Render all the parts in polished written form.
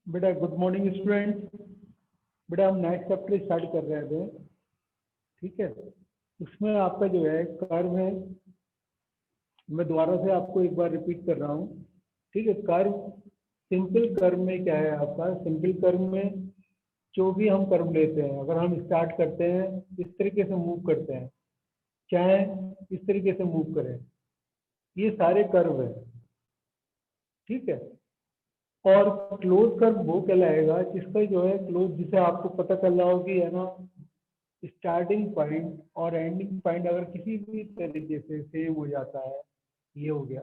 बेटा good morning student. बेटा हम नेक्स्ट चैप्टर स्टार्ट कर रहे थे, ठीक है। उसमें आपका जो है कर्व है, मैं दोबारा से आपको एक बार रिपीट कर रहा हूँ, ठीक है। कर्व, सिंपल कर्व में क्या है आपका, सिंपल कर्व में जो भी हम कर्व लेते हैं, अगर हम स्टार्ट करते हैं इस तरीके से मूव करते हैं, चाहे इस तरीके से मूव करें, ये सारे कर्व है, ठीक है। और क्लोज कर्व वो कहलाएगा जिसका जो है क्लोज, जिसे आपको पता चल रहा हो कि है ना, स्टार्टिंग पॉइंट और एंडिंग पॉइंट अगर किसी भी तरीके से सेम हो जाता है, ये हो गया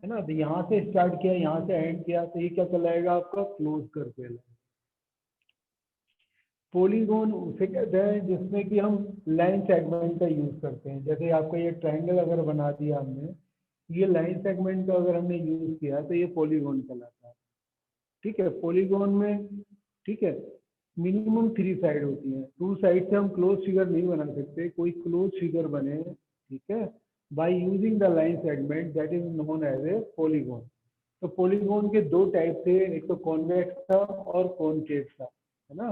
है ना। तो यहाँ से स्टार्ट किया, यहाँ से एंड किया, तो ये क्या कहलाएगा आपका क्लोज कर्व कहलाएगा। पॉलीगॉन उसे कहते हैं जिसमें कि हम लाइन सेगमेंट का यूज करते हैं। जैसे आपका ये ट्रायंगल अगर बना दिया हमने, ये लाइन सेगमेंट का अगर हमने यूज किया तो ये पॉलीगॉन कहलाता है, ठीक है। पॉलीगॉन में, ठीक है, मिनिमम 3 साइड होती हैं। 2 साइड से हम क्लोज फिगर नहीं बना सकते, कोई क्लोज फिगर बने, ठीक है, by using the line segment that is known as a polygon. तो पॉलीगॉन के दो टाइप थे, एक तो कॉन्वेक्स था और कॉनकेव था, है ना।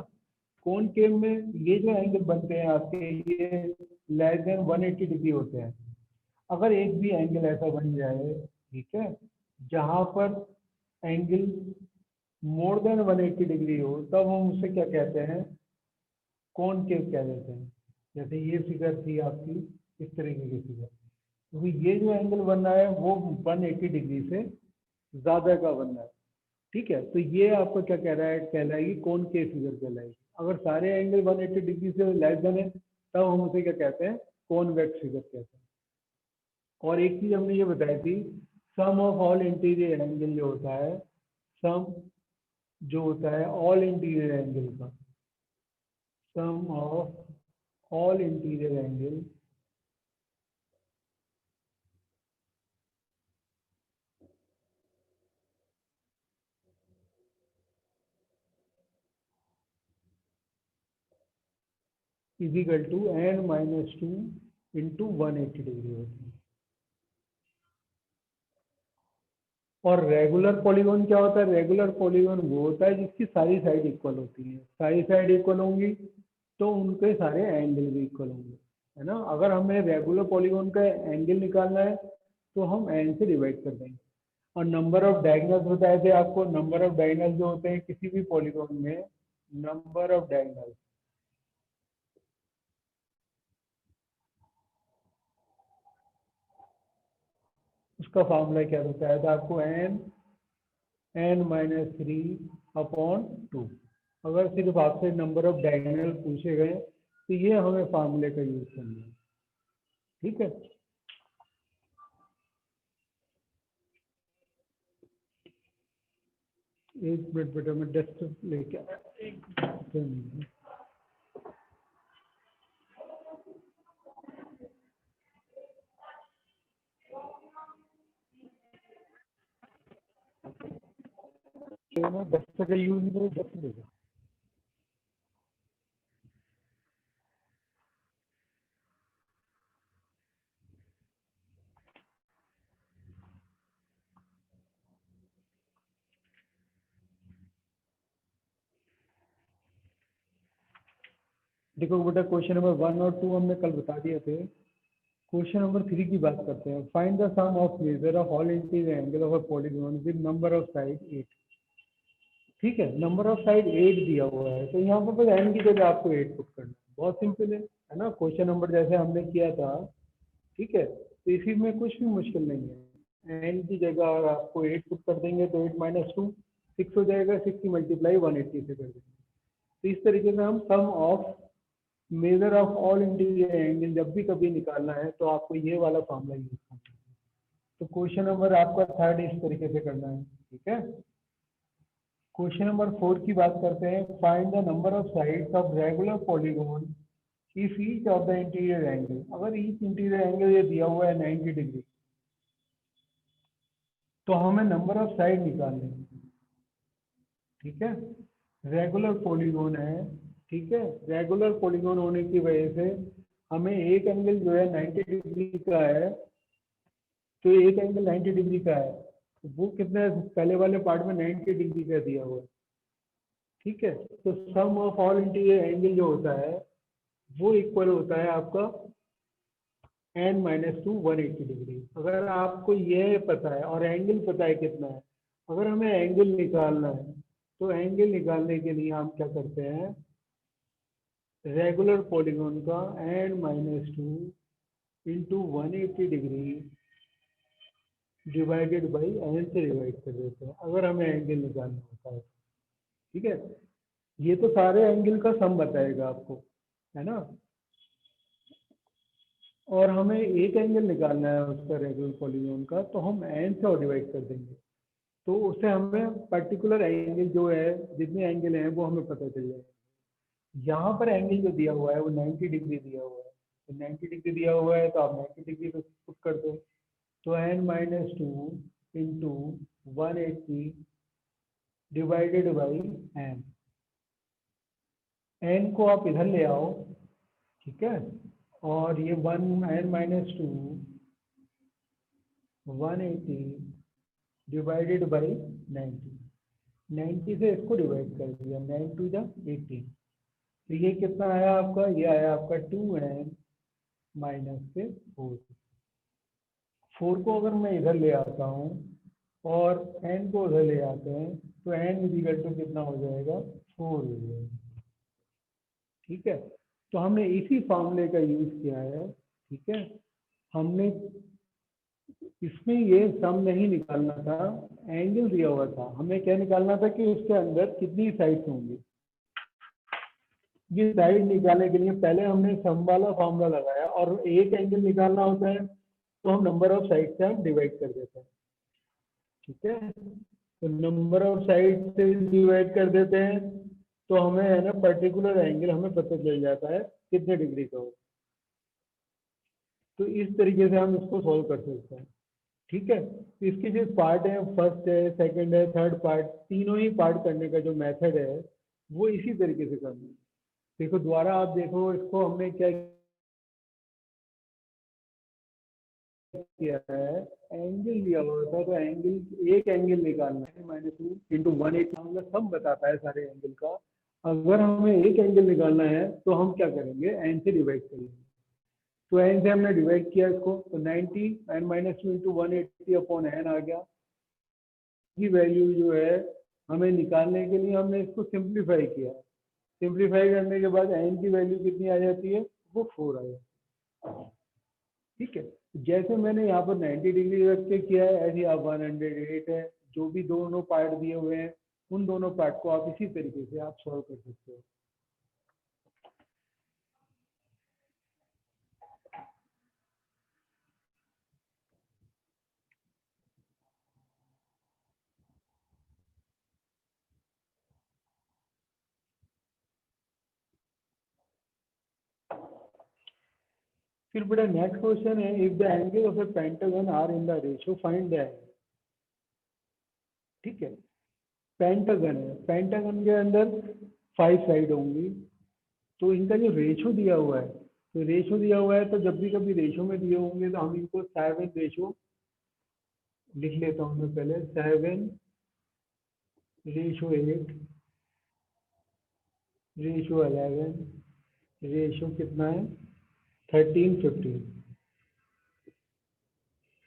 कॉनकेव में ये जो एंगल बनते हैं आपके, ये लेस देन 180 डिग्री होते हैं। अगर एक भी एंगल ऐसा बन जाए, ठीक है, जहां पर एंगल मोर देन 180 डिग्री हो, तब हम उसे क्या कहते हैं, कॉनकेव कह देते हैं। जैसे ये फिगर थी आपकी, इस तरीके की फिगर, क्योंकि ये जो एंगल बन रहा है वो 180 डिग्री से ज्यादा का बन रहा है, ठीक है। तो ये आपको क्या कह रहा है, कहलाएगी कॉनकेव फिगर कहलाएगी। अगर सारे एंगल 180 डिग्री से लेस देन है, तब हम उसे क्या कहते हैं, कॉन्वेक्स फिगर कहते हैं। और एक चीज हमने ये बताई थी, सम ऑफ ऑल इंटीरियर एंगल जो होता है, सम जो होता है ऑल इंटीरियर एंगल का, sum of all interior angle is equal to n-2 into 180 degree होती है। और रेगुलर पॉलीगॉन क्या होता है, रेगुलर पॉलीगॉन वो होता है जिसकी सारी साइड इक्वल होती है। सारी साइड इक्वल होंगी तो उनके सारे एंगल भी इक्वल होंगे, है ना। अगर हमें रेगुलर पॉलीगॉन का एंगल निकालना है तो हम एन से डिवाइड कर देंगे। और नंबर ऑफ डायगोनल्स बताए थे आपको, नंबर ऑफ डायगोनल्स जो होते हैं किसी भी पॉलीगॉन में, नंबर ऑफ डायगोनल्स, उसका फॉर्मूला क्या बताया था आपको, n-3 अपॉन 2। अगर सिर्फ आपसे नंबर ऑफ डायगोनल पूछे गए तो ये हमें फार्मूले का यूज करना है, ठीक है। एक मिनट बेटा, मैं डेस्कटॉप लेके आया, एक मिनट। डेस्कटॉप का यूज नहीं करो, डेस्कटॉप लेके। देखो बेटा, क्वेश्चन नंबर 1 और 2 हमने कल बता दिए थे। क्वेश्चन नंबर 3 की बात करते हैं। Find the sum of measure of all interior angle of a polygon with number of side 8। ठीक है, नंबर ऑफ साइड 8 दिया हुआ है, तो यहाँ पर बस एन की जगह आपको 8 पुट करना है। बहुत सिंपल है ना। क्वेश्चन नंबर जैसे हमने किया था, ठीक है, तो इसी में कुछ भी मुश्किल नहीं है। एन की जगह अगर आपको 8 पुट कर देंगे तो 8-2 6 हो जाएगा, 6 की मल्टीप्लाई 180 से कर देंगे। तो इस तरीके से हम sum of measure of all interior angle जब भी कभी निकालना है तो आपको ये वाला फॉर्मूला यूज करना है। तो क्वेश्चन नंबर आपका 3 इस तरीके से करना है, ठीक है। क्वेश्चन नंबर 4 की बात करते हैं। Find the number of sides of regular polygon if each of the interior angle, अगर ईच इंटीरियर एंगल ये दिया हुआ है 90 डिग्री, तो हमें नंबर ऑफ साइड निकालनी है, ठीक है। रेगुलर पॉलीगॉन है, ठीक है। रेगुलर पॉलीगॉन होने की वजह से हमें एक एंगल जो है 90 डिग्री का है, तो एक एंगल 90 डिग्री का है, तो वो कितना है, पहले वाले पार्ट में 90 डिग्री का दिया हुआ है, ठीक है। तो सम ऑफ ऑल इंटीरियर एंगल जो होता है वो इक्वल होता है आपका n माइनस टू 180 डिग्री। अगर आपको ये पता है और एंगल पता है कितना है, अगर हमें एंगल निकालना है तो एंगल निकालने के लिए हम क्या करते हैं, रेगुलर पॉलीगॉन का n minus two into 180 degree divided by n से डिवाइड कर देते हैं अगर हमें एंगल निकालना होता है। ठीक है, ये तो सारे एंगल का सम बताएगा आपको, है ना। और हमें एक एंगल निकालना है उसका रेगुलर पॉलीगॉन का, तो हम n से और डिवाइड कर देंगे, तो उससे हमें पर्टिकुलर एंगल जो है, जितने एंगल हैं वो हमें पता चल जाएगा। यहाँ पर एंगल जो दिया हुआ है वो 90 डिग्री दिया हुआ है, तो 90 डिग्री दिया हुआ है तो आप 90 डिग्री पे पुट कर दो। तो n minus two into 180 divided by n, n को आप इधर ले आओ, ठीक है। और ये n minus two 180 divided by 90, 90 से इसको डिवाइड कर दिया, 9 टू जा 18, तो ये कितना आया आपका, ये आया आपका 2n माइनस से 4 को अगर मैं इधर ले आता हूँ और n को उधर ले आते हैं तो n इजिकल टू कितना हो जाएगा, 4 हो जाएगा। ठीक है, तो हमने इसी फॉर्मूले का यूज किया है। ठीक है, हमने इसमें ये सम नहीं निकालना था, एंगल दिया हुआ था, हमें क्या निकालना था कि उसके अंदर कितनी साइड्स होंगी। ये साइड निकालने के लिए पहले हमने सम वाला फॉर्मूला लगाया, और एक एंगल निकालना होता है तो हम नंबर ऑफ साइड से हम डिवाइड कर देते हैं। ठीक है, तो नंबर ऑफ साइड से डिवाइड कर देते हैं तो हमें है ना पर्टिकुलर एंगल हमें पता चल जाता है कितने डिग्री का हो। तो इस तरीके से हम इसको सॉल्व कर सकते हैं। ठीक है, तो इसके जो पार्ट है, फर्स्ट है, सेकंड है, थर्ड पार्ट, तीनों ही पार्ट करने का जो मेथड है वो इसी तरीके से करना है। देखो दोबारा आप देखो, इसको हमने क्या किया है, एंगल लिया हुआ था, तो एंगल, एक एंगल निकालना है माइनस टू इंटू 180, मतलब सब बताता है सारे एंगल का। अगर हमें एक एंगल निकालना है तो हम क्या करेंगे, एन से डिवाइड करेंगे। तो एन से हमने डिवाइड किया इसको, तो 90 n minus two into 180 upon n आ गया। की वैल्यू जो है हमें निकालने के लिए हमने इसको सिंप्लीफाई किया, सिंप्लीफाई करने के बाद एन की वैल्यू कितनी आ जाती है, वो 4 आ जाती है। ठीक है, जैसे मैंने यहाँ पर 90 डिग्री रख के किया है, ऐसे आप 108 है, जो भी दोनों पार्ट दिए हुए हैं उन दोनों पार्ट को आप इसी तरीके से आप सॉल्व कर सकते हो। फिर बेटा नेक्स्ट क्वेश्चन है, if the angle of a pentagon are in the ratio find the angle. ठीक है, पेंटागन है, पेंटागन के अंदर 5 साइड होंगी, तो इनका जो रेशो दिया हुआ है, तो रेशो दिया हुआ है, तो जब भी कभी रेशो में दिए होंगे तो हम इनको 7 रेशो लिख लेता हूँ मैं पहले, 7:8 रेशो 11 रेशो कितना है 13:15,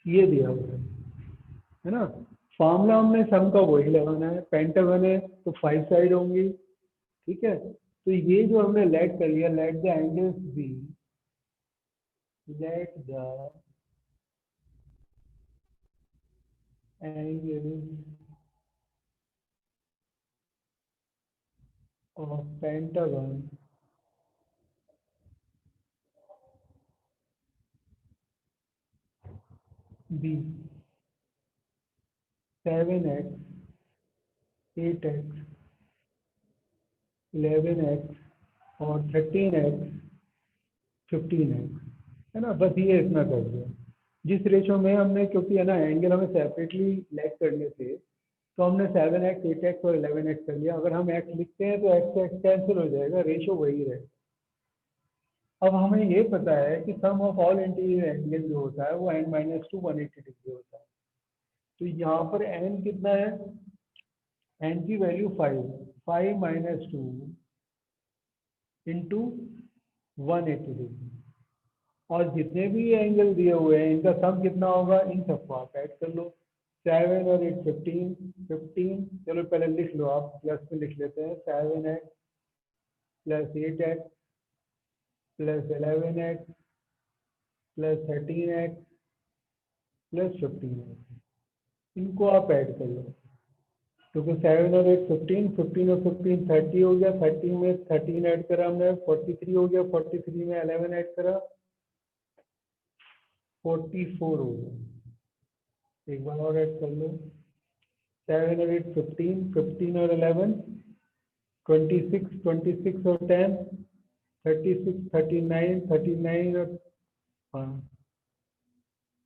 ये दिया हुआ है ना। फॉर्मूला हमने सम का वही लगाना है, पेंटागन है तो 5 साइड होंगी। ठीक है, तो ये जो हमने लेट कर लिया, let the angles be, let the angles of pentagon be 7x 8x 11x और 13x 15x, है ना। बस ये इतना कर दिया, जिस रेशो में हमने, क्योंकि है ना एंगल हमें सेपरेटली लेट करने थे, तो हमने 7x 8x और 11x कर लिया। अगर हम x लिखते हैं तो x से x कैंसिल हो जाएगा, रेशो वही रहे। अब हमें ये पता है कि सम ऑफ ऑल इंटीरियर एंगल जो होता है वो n माइनस टू 180 डिग्री होता है। तो यहाँ पर n कितना है, एन की वैल्यू 5, 5 माइनस 2 इंटू 180 डिग्री, और जितने भी एंगल दिए हुए हैं इनका सम कितना होगा, इन सबको आप ऐड कर लो। 7 और 8 15, 15, चलो पहले लिख लो, आप प्लस में लिख लेते हैं। 7x plus 8x plus 11x plus 13x plus 15x, इनको आप ऐड कर लो। क्योंकि 7 और 8 15, 15 और 15 30 हो गया, 30 में 13 ऐड करा हमने 43 हो गया, 43 में 11 ऐड करा 44 हो गया। एक बार और ऐड कर लो। 7 और 8 15, 15 और 11 26, 26 और 10 36, 39, 39 और हाँ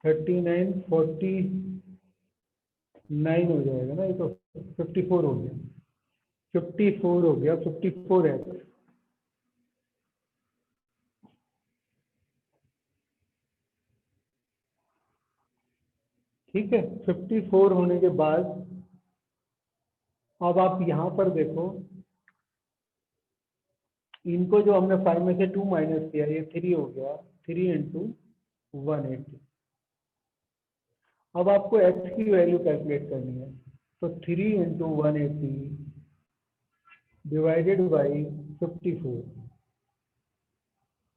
39 49 हो जाएगा ना, ये तो 54 हो गया, 54 हो गया, 54x। ठीक है, 54 होने के बाद अब आप यहाँ पर देखो, इनको जो हमने 5 में से 2 माइनस किया, ये 3 हो गया, 3 इंटू 180। अब आपको x की वैल्यू कैलकुलेट करनी है, तो 3 into 180 divided by 54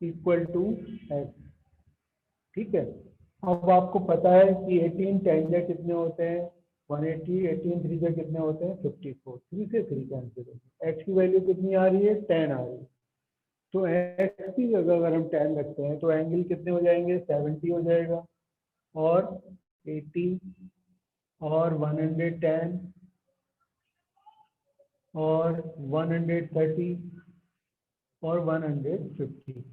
equal to x। ठीक है, अब आपको पता है कि 18 10 जा कितने होते हैं 180, 18 3 जा कितने होते हैं 54, 3 से 3 कैंसिल होगी। x की वैल्यू कितनी आ रही है 10 आ रही है, तो x की जगह अगर हम 10 रखते हैं तो एंगल कितने हो जाएंगे 70 हो जाएगा, और 80 और 110 और 130 और 150,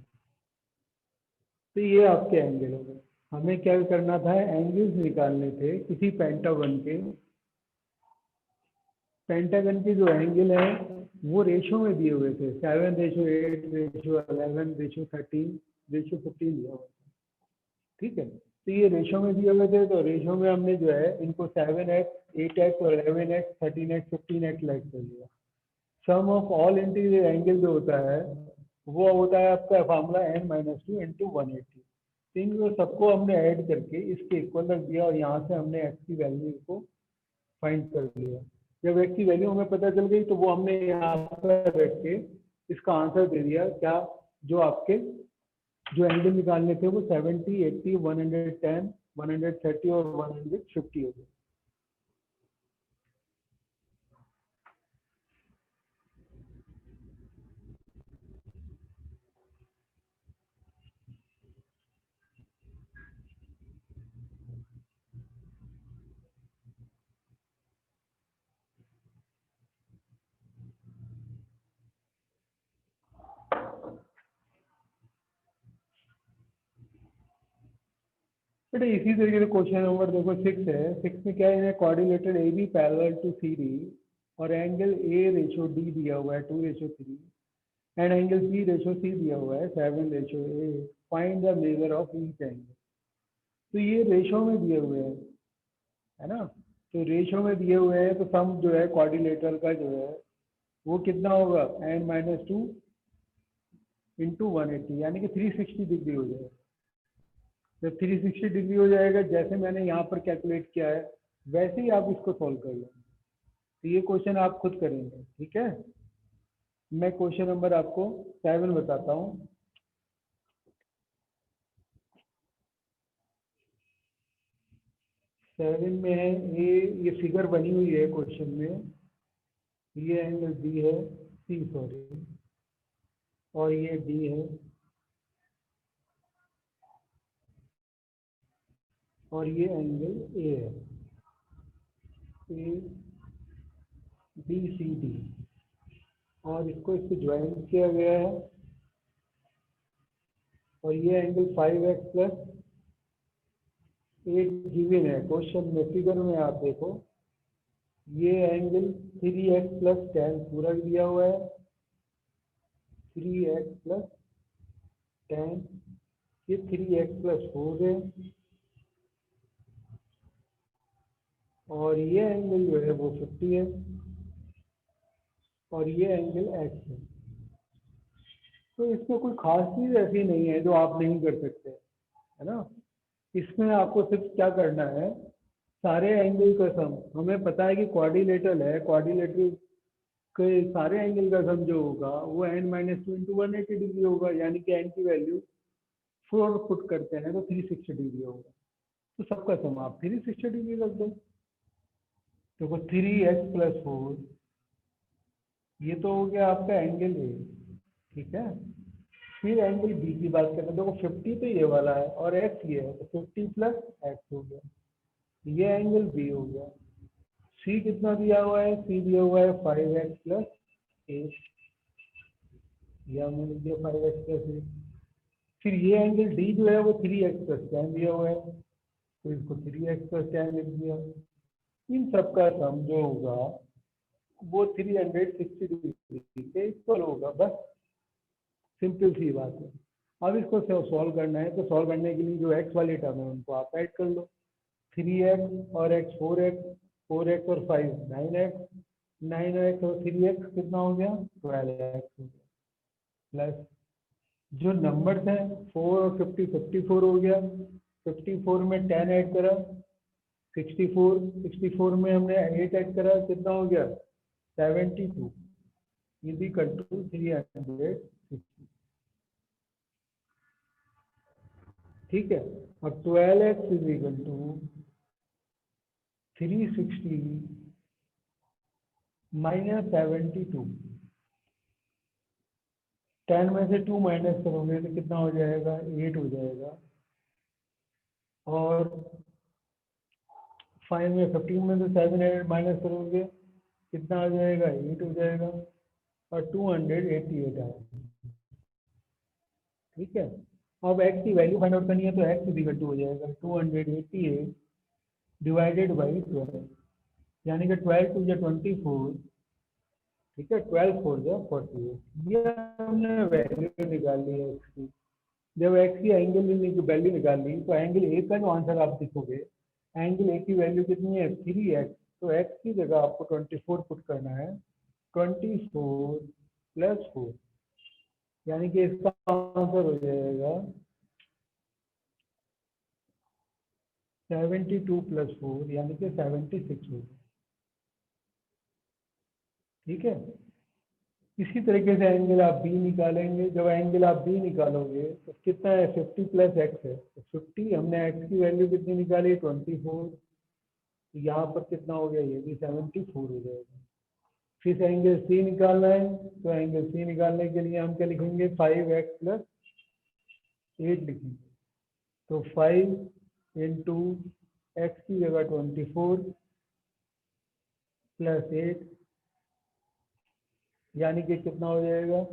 तो ये आपके एंगल हो गए। हमें क्या करना था, एंगल्स निकालने थे किसी पेंटागन के। पेंटागन के जो एंगल हैं वो रेशो में दिए हुए थे, 7:8, रेशो 11, रेशो 13, रेशो 15 दिया हुआ था। ठीक है, तो ये रेशो में दिए हुए थे, तो रेशो में हमने जो है इनको 7x 8x और 11x 13x 15x लाइक कर लिया। सम ऑफ ऑल इंटीरियर एंगल जो होता है वो होता है आपका फॉर्मूला n-2 इंटू 180। तो इनको सबको हमने ऐड करके इसके इक्वल रख दिया, और यहाँ से हमने x की वैल्यू को फाइंड कर लिया। जब x की वैल्यू हमें पता चल गई तो वो हमने यहाँ पर रख के इसका आंसर दे दिया। क्या, जो आपके जो एंगल निकालने थे वो 70, 80, 110, 130 और 150 हो गए। बेटा इसी तरीके से क्वेश्चन नंबर देखो 6 है। 6 में क्या है, coordinated A B parallel to C D, और एंगल ए रेशो डी दिया हुआ है 2:3, and angle C ratio C दिया हुआ है 7:8। Find the measure of each angle. तो ये रेशो में दिए हुए हैं, है ना, तो रेशो में दिए हुए हैं, तो सम जो है कोऑर्डिनेटर का जो है वो कितना होगा n-2 इंटू 180, यानी कि 360 डिग्री हो जाएगा। जब 360 डिग्री हो जाएगा, जैसे मैंने यहाँ पर कैलकुलेट किया है वैसे ही आप इसको सॉल्व कर लो। तो ये क्वेश्चन आप खुद करेंगे। ठीक है, मैं क्वेश्चन नंबर आपको 7 बताता हूँ। सेवन में है ये फिगर बनी हुई है क्वेश्चन में, ये एंगल बी है, सी सॉरी, और ये डी है, और ये एंगल ए है, ए बी सी डी, और इसको इससे ज्वाइन किया गया है, और ये एंगल 5x प्लस 8 गिवन है क्वेश्चन में। फिगर में आप देखो ये एंगल 3x प्लस 10 पूरा दिया हुआ है, 3x प्लस 10, ये 3x प्लस 4 है, और ये एंगल जो है वो 50 है। और ये एंगल एक्स है। तो इसमें कोई खास चीज़ ऐसी नहीं है जो आप नहीं कर सकते, है ना। इसमें आपको सिर्फ क्या करना है, सारे एंगल का सम, हमें पता है कि क्वाड्रिलेटरल है, क्वाड्रिलेटरल के सारे एंगल का सम जो होगा वो n-2 इंटू 180 डिग्री होगा, यानी कि n की वैल्यू 4 पुट करते हैं तो 360 डिग्री होगा। तो सबका सम आप 360 डिग्री रख दो। देखो 3x+4, ये तो हो गया आपका एंगल ए, ठीक है। फिर एंगल बी की बात करें, देखो 50 तो ये वाला है और x ये है, तो 50 प्लस एक्स हो गया, ये एंगल बी हो गया। सी कितना दिया हुआ है, सी दिया हुआ है 5x+8, या हमने लिख दिया 5x+8। फिर ये एंगल डी जो है वो 3x+10 दिया हुआ है, तो इसको 3x+10 लिख दिया। इन सबका सम जो होगा वो 360 डिग्री के इक्वल होगा, बस सिंपल सी बात है। अब इसको सॉल्व करना है, तो सॉल्व करने के लिए जो एक्स वाली टर्म है उनको आप ऐड कर लो। 3x और x 4x, 4x और 5 9x, 9x और 3x कितना हो गया, 12x हो गया। प्लस जो नंबर्स हैं 4 और 50, 54 हो गया। 54 में 10 ऐड करा 64, 64 में हमने 8 ऐड करा, कितना हो गया 72, इज इक्वल टू 360। ठीक है। और 12x is equal to 360 minus 72। 10 में से 2 माइनस करोगे तो कितना हो जाएगा, 8 हो जाएगा। और 5 में 15 में से 7 माइनस करोगे कितना आ जाएगा, 8 हो जाएगा। और 288 आएगा। ठीक है। अब x की वैल्यू फाइंड आउट करनी है, तो x इज इक्वल टू हो जाएगा 288 डिवाइडेड बाई 12, यानी कि 12 टू या 24, ठीक है, 12 4 या 48। ये हमने वैल्यू निकाल ली है x की। जब x की एंगल की वैल्यू निकाल ली, तो एंगल ए का जो आंसर आप देखोगे, एंगल ए की वैल्यू कितनी है, 3x। तो x की जगह आपको 24 पुट करना है, 24 प्लस 4, यानी कि इसका आंसर हो जाएगा 72 प्लस 4, यानी कि 76 होगा। ठीक है। इसी तरीके से एंगल आप बी निकालेंगे। जब एंगल आप बी निकालोगे तो कितना है, 50 प्लस एक्स है, तो 50, हमने एक्स की वैल्यू कितनी निकाली, 24। तो यहाँ पर कितना हो गया, ये भी 74 हो जाएगा। फिर एंगल सी निकालना है, तो एंगल सी निकालने के लिए हम क्या लिखेंगे, 5x+8 लिखेंगे। तो 5 इंटू एक्स की जगह 24 प्लस 8, यानी कि कितना हो जाएगा,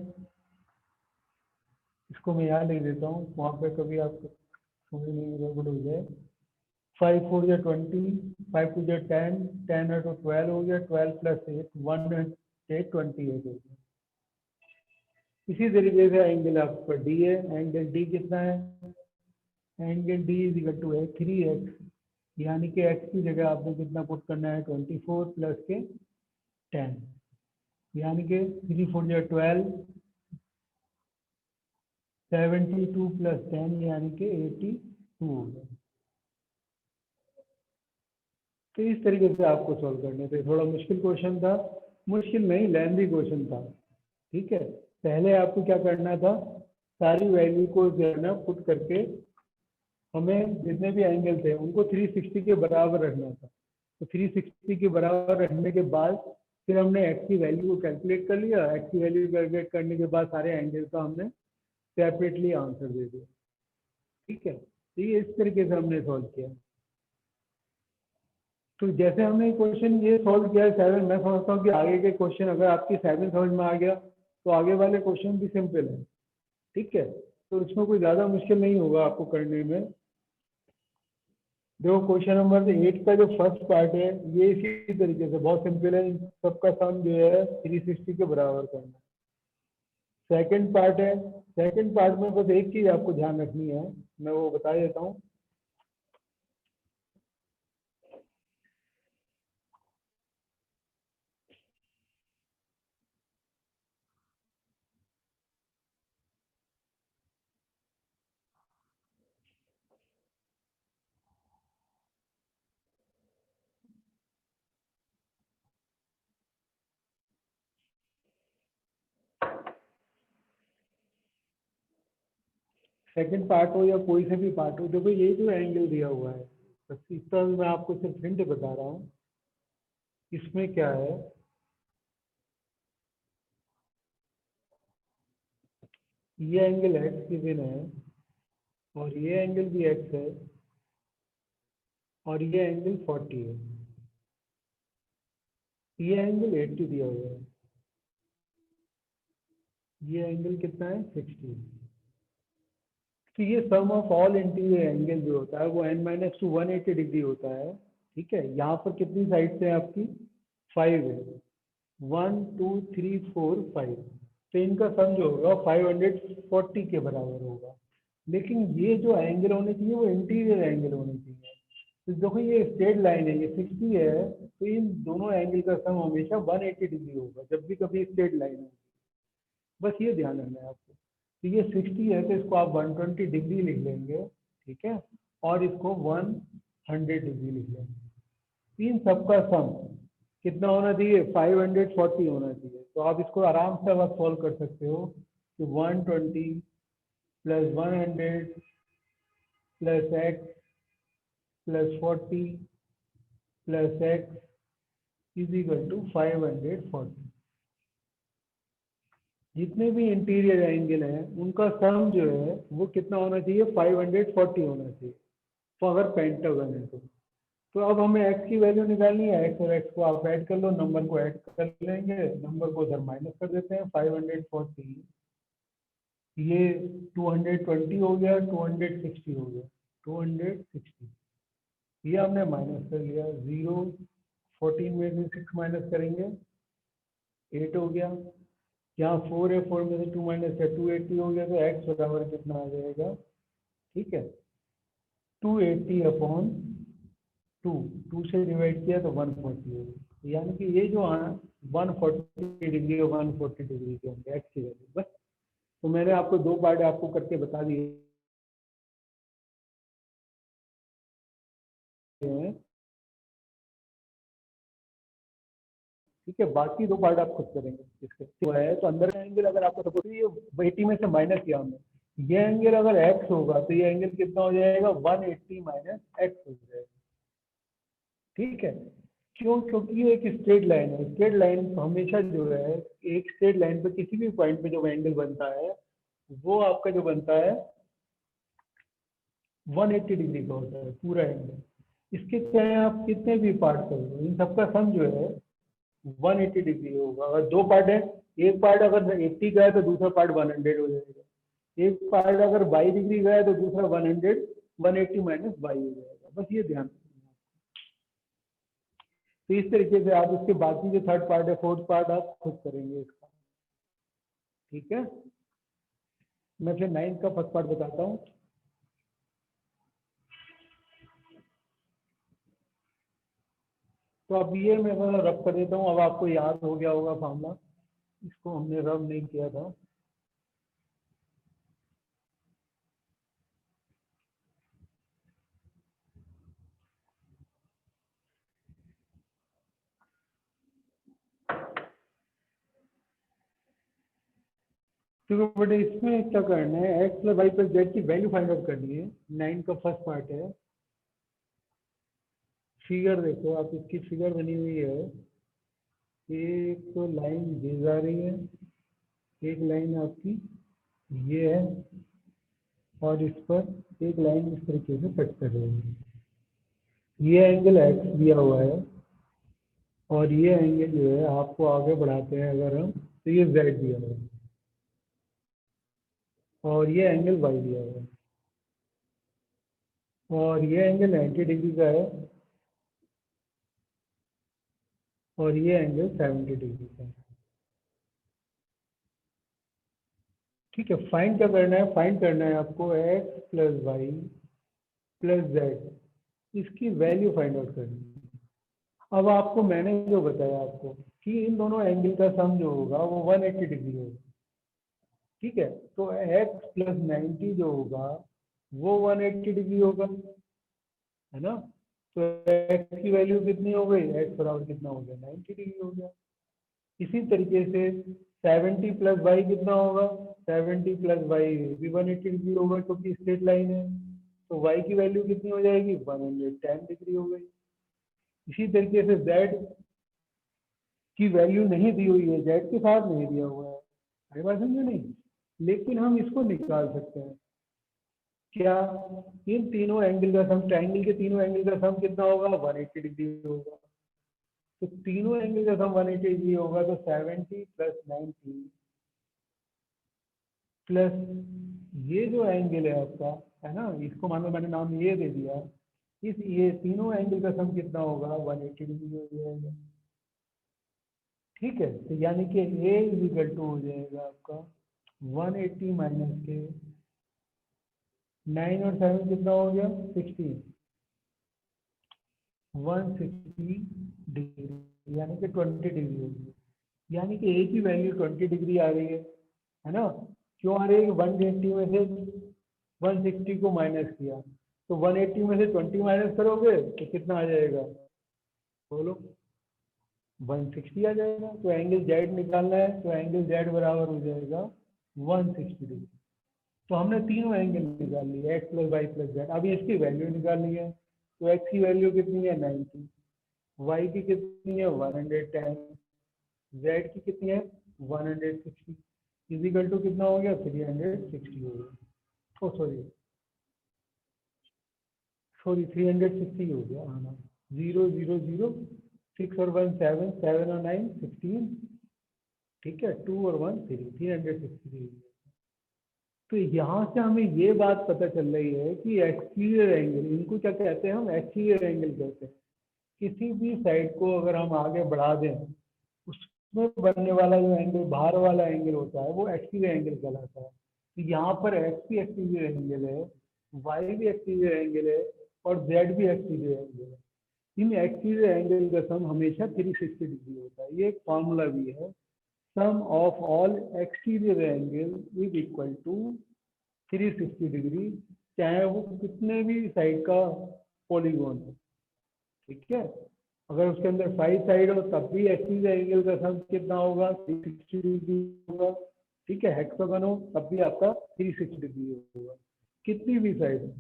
इसको मैं यहाँ लिख देता हूँ, वहाँ पे कभी आपको समझ नहीं गड़बड़ हो जाए। 5 4 या 20, 5 2 या 10, 10 है तो 12 हो गया, 12 प्लस 8, 1 8 28 हो गया। इसी तरीके से एंगल आपका डी है, एंगल डी कितना है, angle D is equal to है 3x, यानी कि x की जगह आपको कितना पुट करना है, 24 प्लस के 10, यानी कि 3 4 या 12, 72 प्लस 10, यानी कि 82 हो गया। तो इस तरीके से आपको सॉल्व करने थे। थोड़ा मुश्किल क्वेश्चन था, मुश्किल नहीं, लेंथी क्वेश्चन था। ठीक है। पहले आपको क्या करना था, सारी वैल्यू को जो है ना पुट करके हमें जितने भी एंगल थे उनको 360 के बराबर रखना था। तो 360 के बराबर रखने के बाद फिर हमने एक्स की वैल्यू को कैलकुलेट कर लिया। एक्स की वैल्यू कैलकुलेट करने के बाद सारे एंगल का हमने सेपरेटली आंसर दे दिया। ठीक है। तो ये इस तरीके से हमने सॉल्व किया। तो जैसे हमने क्वेश्चन ये सॉल्व किया है 7, मैं समझता हूँ कि आगे के क्वेश्चन अगर आपकी 7 समझ में आ गया तो आगे वाले क्वेश्चन भी सिंपल है। ठीक है। तो इसमें कोई ज़्यादा मुश्किल नहीं होगा आपको करने में। देखो क्वेश्चन नंबर 8 का जो फर्स्ट पार्ट है ये इसी तरीके से बहुत सिंपल है, इन सबका सम जो है 360 के बराबर करना। सेकंड पार्ट है, सेकंड पार्ट में बस एक चीज़ आपको ध्यान रखनी है, मैं वो बता देता हूँ। सेकंड पार्ट हो या कोई से भी पार्ट हो, देखो ये जो एंगल दिया हुआ है, बस इस तरह मैं आपको सिर्फ हिंट बता रहा हूँ। इसमें क्या है, ये एंगल एक्स गिवन है और ये एंगल भी एक्स है और ये एंगल 40 है, ये एंगल 80 दिया हुआ है, ये एंगल कितना है 60। तो ये सम ऑफ ऑल इंटीरियर एंगल जो होता है वो n-2 180 डिग्री होता है। ठीक है, यहाँ पर कितनी साइड है आपकी, 5 है, 1 2 3 4 5, तो इनका सम जो होगा 540 के बराबर होगा। लेकिन ये जो एंगल होने चाहिए वो इंटीरियर एंगल होने चाहिए। तो देखो ये स्ट्रेट लाइन है, ये 60 है, तो इन दोनों एंगल का सम हमेशा 180 डिग्री होगा जब भी कभी स्ट्रेट लाइन होगी। बस ये ध्यान रखना है आपको। तो ये 60 है तो इसको आप 120 डिग्री लिख लेंगे, ठीक है, और इसको 100 डिग्री लिख लेंगे। इन सबका सम कितना होना चाहिए, 540 होना चाहिए। तो आप इसको आराम से आप सॉल्व कर सकते हो कि 120 plus 100 plus x plus 40 plus x is equal to 540। जितने भी इंटीरियर एंगल हैं उनका सम जो है वो कितना होना चाहिए, 540 होना चाहिए। तो अगर पेंटागन है तो अब हमें एक्स की वैल्यू निकालनी है। एक्स और एक्स को आप ऐड कर लो, नंबर को ऐड कर लेंगे, नंबर को उधर माइनस कर देते हैं। 540 ये 220 हो गया, 260 हो गया, 260 ये हमने माइनस कर लिया। 0 14 में से 6 माइनस करेंगे 8 हो गया। यहाँ 4 है, 4 में से 2 माइनस है 280 हो गया। तो एक्स बराबर कितना आ जाएगा, ठीक है, 280 अपॉन 2, 2 से डिवाइड किया तो 140 हो गया। यानी कि ये जो 140 डिग्री और 140 डिग्री के होंगे एक्स की वैल्यू। बस, तो मैंने आपको दो पार्ट आपको करके बता दिए हैं, ठीक है, बाकी दो पार्ट आप खुद करेंगे। इसके तो है, तो अंदर का एंगल अगर आपको सपोज ये 80 में से माइनस किया हमने, ये एंगल अगर एक्स होगा तो ये एंगल कितना हो जाएगा, 180 माइनस एक्स हो जाएगा। ठीक है, क्यों, क्योंकि ये एक स्ट्रेट लाइन है। स्ट्रेट लाइन हमेशा जो है, एक स्ट्रेट लाइन पे किसी भी पॉइंट पे जो एंगल बनता है वो आपका जो बनता है 180 डिग्री का होता है पूरा एंगल। इसके चाहे आप कितने भी पार्ट कर लो, इन सबका सम जो है 180 डिग्री होगा। अगर दो पार्ट है, एक पार्ट अगर 80 का है तो दूसरा पार्ट 100 हो जाएगा। एक पार्ट अगर 22 डिग्री का है तो दूसरा 100 180 माइनस 22 हो जाएगा। बस ये ध्यान रखना। तो इस तरीके से आप इसके बाकी जो थर्ड पार्ट है, फोर्थ पार्ट आप खुद करेंगे इसका। ठीक है, मैं फिर 9th का फर्स्ट पार्ट बताता हूँ। तो अब ये मैं थोड़ा रब कर देता हूँ। अब आपको याद हो गया होगा फॉर्मूला, इसको हमने रब नहीं किया था। तो बेटे इसमें क्या करना है, x plus y plus z की वैल्यू फाइंड आउट करनी है। 9 का फर्स्ट पार्ट है। फिगर देखो आप, इसकी फिगर बनी हुई है। एक तो लाइन ये जा रही है, एक लाइन आपकी ये है, और इस पर एक लाइन इस तरीके से कट कर रही है। ये एंगल एक्स दिया हुआ है और ये एंगल जो है आपको आगे बढ़ाते हैं अगर हम, तो ये जेड दिया हुआ है और ये एंगल वाई दिया हुआ है और ये एंगल 90 डिग्री का है और ये एंगल 70 डिग्री का है। ठीक है, फाइंड क्या करना है, फाइंड करना है आपको x plus y plus z, इसकी वैल्यू फाइंड आउट करनी है। अब आपको मैंने जो बताया आपको कि इन दोनों एंगल का सम जो होगा वो 180 डिग्री होगा। ठीक है, तो एक्स प्लस 90 जो होगा वो 180 डिग्री होगा, है ना। तो एक्स की वैल्यू कितनी हो गई, एक्स बराबर कितना हो गया, 90 डिग्री हो गया। इसी तरीके से 70 प्लस वाई कितना होगा, 70 प्लस वाई भी 180 डिग्री होगा क्योंकि स्ट्रेट लाइन है। तो वाई की वैल्यू कितनी हो जाएगी, 110 डिग्री हो गई। इसी तरीके से जेड की वैल्यू नहीं दी हुई है, जेड के साथ नहीं दिया हुआ है, हमारी बात समझे नहीं, लेकिन हम इसको निकाल सकते हैं। क्या, इन तीनों एंगल का सम, ट्राइंगल के तीनों एंगल का सम कितना होगा, 180 डिग्री होगा। तो तीनों एंगल का सम 180 डिग्री होगा, तो 70 प्लस 90 प्लस ये जो एंगल है आपका, है ना, इसको मान लो मैंने नाम ये दे दिया, इस ये तीनों एंगल का सम कितना होगा, 180 डिग्री हो जाएगा। ठीक है, तो यानी कि ए इज इक्वल टू हो जाएगा आपका 180 माइनस के 9 और 7 कितना हो गया, 16, 160 डिग्री, यानी कि 20 डिग्री हो गई। यानी कि ए की वैल्यू 20 डिग्री आ रही है ना। क्यों आ रही है, 180 में से 160 को माइनस किया, तो 180 में से 20 माइनस करोगे तो कितना आ जाएगा, बोलो, 160 आ जाएगा। तो एंगल जेड निकालना है, तो एंगल जेड बराबर हो जाएगा 160 डिग्री। तो हमने तीनों एंगल निकाल लिए, x plus y plus z. अभी इसकी वैल्यू निकालनी है, तो एक्स की वैल्यू कितनी है, 90, वाई की कितनी है, 110, जेड की कितनी है, 160, इजिकल टू कितना हो गया, 360 हो गया। ओ सॉरी 360 हो गया, हाँ ना, 0 0 0 6 और 1 7, 7 और 9 16, ठीक है, 2 और 1 3, 360। तो यहाँ से हमें ये बात पता चल रही है कि एक्सटीरियर एंगल, इनको क्या कहते हैं हम, एक्सटीरियर एंगल कहते हैं। किसी भी साइड को अगर हम आगे बढ़ा दें, उसमें बनने वाला जो एंगल, बाहर वाला एंगल होता है, वो एक्सटीरियर एंगल कहलाता है। तो यहाँ पर एक्स भी एक्सटीरियर एंगल है, वाई भी एक्सटीरियर एंगल है, और जेड भी एक्सटीरियर एंगल है। इन एक्सटीरियर एंगल का सम हमेशा 360 डिग्री होता है। ये एक फॉर्मूला भी है, sum of all exterior angle is equal to 360 degree, चाहे वो कितने भी साइड का पॉलीगॉन हो। ठीक है, अगर उसके अंदर 5 साइड हो तब भी एक्सटीरियर एंगल का सम कितना होगा, 360 डिग्री होगा। ठीक है, हेक्सागन हो तब भी आपका 360 डिग्री होगा, कितनी भी साइड हो।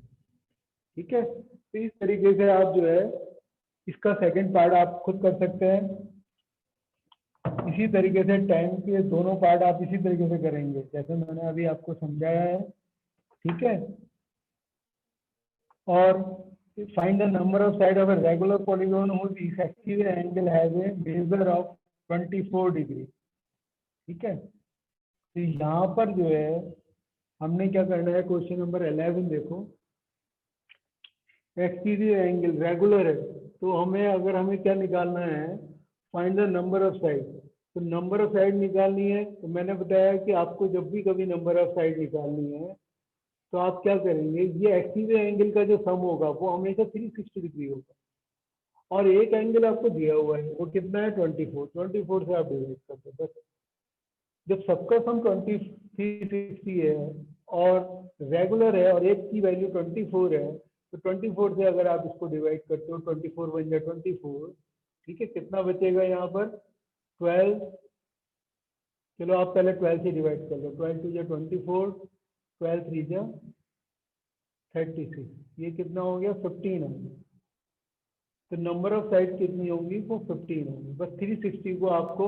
ठीक है, तो इस तरीके से आप जो है इसका सेकंड पार्ट आप खुद कर सकते हैं। इसी तरीके से टाइम के दोनों पार्ट आप इसी तरीके से करेंगे जैसे मैंने अभी आपको समझाया है। ठीक है, और find the number of side of a regular polygon whose effective angle has a measure of 24 degree. ठीक है, तो यहाँ पर जो है हमने क्या करना है, क्वेश्चन नंबर 11 देखो, एक्सटीरियर एंगल रेगुलर है, तो हमें अगर हमें क्या निकालना है, find the number of side. तो नंबर ऑफ साइड निकालनी है, तो मैंने बताया कि आपको जब भी कभी नंबर ऑफ साइड निकालनी है तो आप क्या करेंगे, ये एक्सटीरियर एंगल का जो सम होगा वो हमेशा 360 डिग्री होगा, और एक एंगल आपको दिया हुआ है वो कितना है, 24, 24 से आप डिवाइड कर दो बस। जब सबका सम 360 है और रेगुलर है और एक की वैल्यू 24 है, तो 24 से अगर आप इसको डिवाइड करते हो, 24 बन जाए 24। ठीक है, कितना बचेगा यहाँ पर, 12। चलो आप पहले 12 से डिवाइड कर लो, 12 टू जा 24, 12 थ्री जा 36, ये कितना हो गया, 15 हो गया। तो नंबर ऑफ साइड कितनी होंगी, वो 15 होंगी। बस 360 को आपको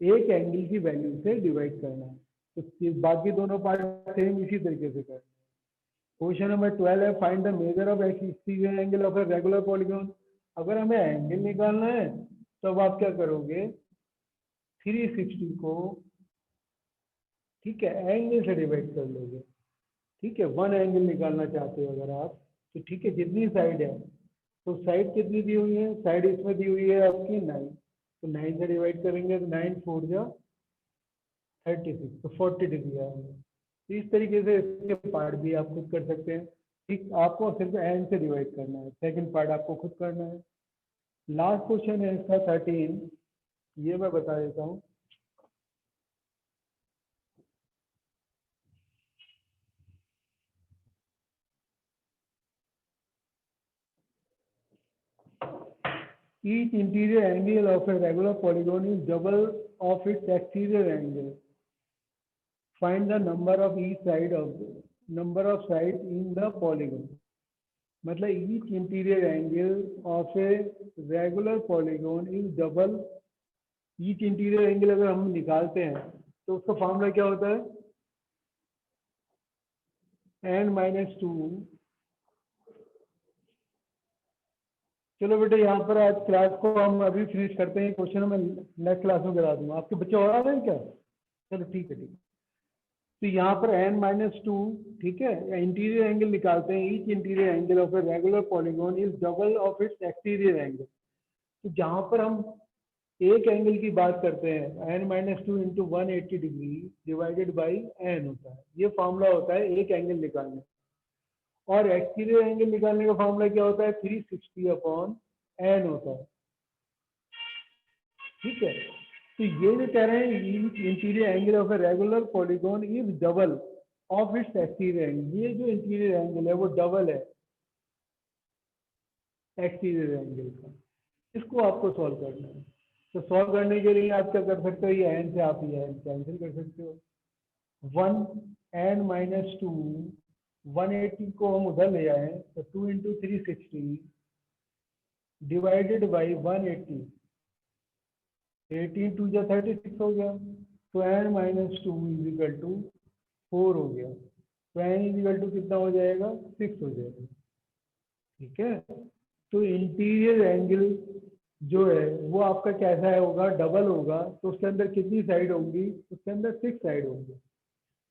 एक एंगल की वैल्यू से डिवाइड करना है, तो बाकी दोनों पार्ट सेम इसी तरीके से करना है। क्वेश्चन नंबर 12 है, find the measure of exterior angle of a regular polygon. अगर हमें एंगल निकालना है तो अब आप क्या करोगे, 360 को, ठीक है, एंगल से डिवाइड कर लोगे। ठीक है, वन एंगल निकालना चाहते हो अगर आप, तो ठीक है, जितनी साइड है, तो साइड कितनी दी हुई है, साइड इसमें दी हुई है आपकी 9, तो 9 से डिवाइड करेंगे तो 9 4 जा 36, तो 40 डिग्री आएंगे। तो इस तरीके से इसके पार्ट भी आप खुद कर सकते हैं। ठीक, आपको सिर्फ एन से डिवाइड करना है, सेकंड पार्ट आपको खुद करना है। लास्ट क्वेश्चन है इसका 13, ये मैं बता देता हूँ। each interior angle of a regular polygon is double of its exterior angle. Find the number of sides in the polygon. मतलब each interior angle of a regular polygon is double. each interior angle अगर हम निकालते हैं तो उसका formula क्या होता है? n-2। चलो बेटा यहाँ पर आज क्लास को हम अभी फिनिश करते हैं। क्वेश्चन मैं नेक्स्ट क्लास में करा दूंगा। आपके बच्चे और आ रहे हैं क्या? चलो ठीक है ठीक है। तो यहाँ पर n-2, ठीक है, इंटीरियर एंगल निकालते हैं। Each interior angle of a regular polygon is double of its exterior angle. तो जहाँ पर हम एक एंगल की बात करते हैं n-2 into 180 degree divided by n होता है। ये फॉर्मूला होता है एक एंगल निकालने। और एक्सटीरियर एंगल निकालने का फॉर्मूला क्या होता है? 360/n होता है। ठीक है, तो ये जो कह रहे हैं interior angle of a regular polygon is double of its exterior angle. ये जो इंटीरियर एंगल है वो डबल है एक्सटीरियर एंगल का। इसको आपको सॉल्व करना है। तो सॉल्व करने के लिए आप क्या कर सकते हो? ये n से आप ये n कैंसिल कर सकते हो। 1n-2 180 को हम उधर ले आए तो 2 इंटू 360 डिवाइडेड बाई 180, 18 2 जा 36 हो गया। तो n-2 इज इक्वल टू 4 हो गया। तो n इज इक्वल टू कितना हो जाएगा? 6 हो जाएगा। ठीक है, तो इंटीरियर एंगल जो है वो आपका कैसा है होगा? डबल होगा। तो उसके अंदर कितनी साइड होंगी? उसके अंदर 6 साइड होंगी।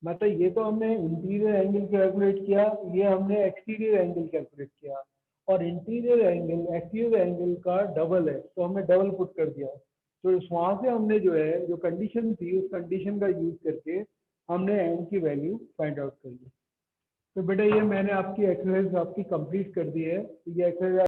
मतलब ये तो हमने इंटीरियर एंगल कैलकुलेट किया, ये हमने एक्सटीरियर एंगल कैलकुलेट किया। और इंटीरियर एंगल एक्सटीरियर एंगल का डबल है तो हमने डबल पुट कर दिया। तो वहाँ से हमने जो है जो कंडीशन थी उस कंडीशन का यूज करके हमने n की वैल्यू फाइंड आउट कर ली। तो बेटा ये मैंने आपकी एक्सरसाइज आपकी कंप्लीट कर दी है। तो ये एक्सरसाइज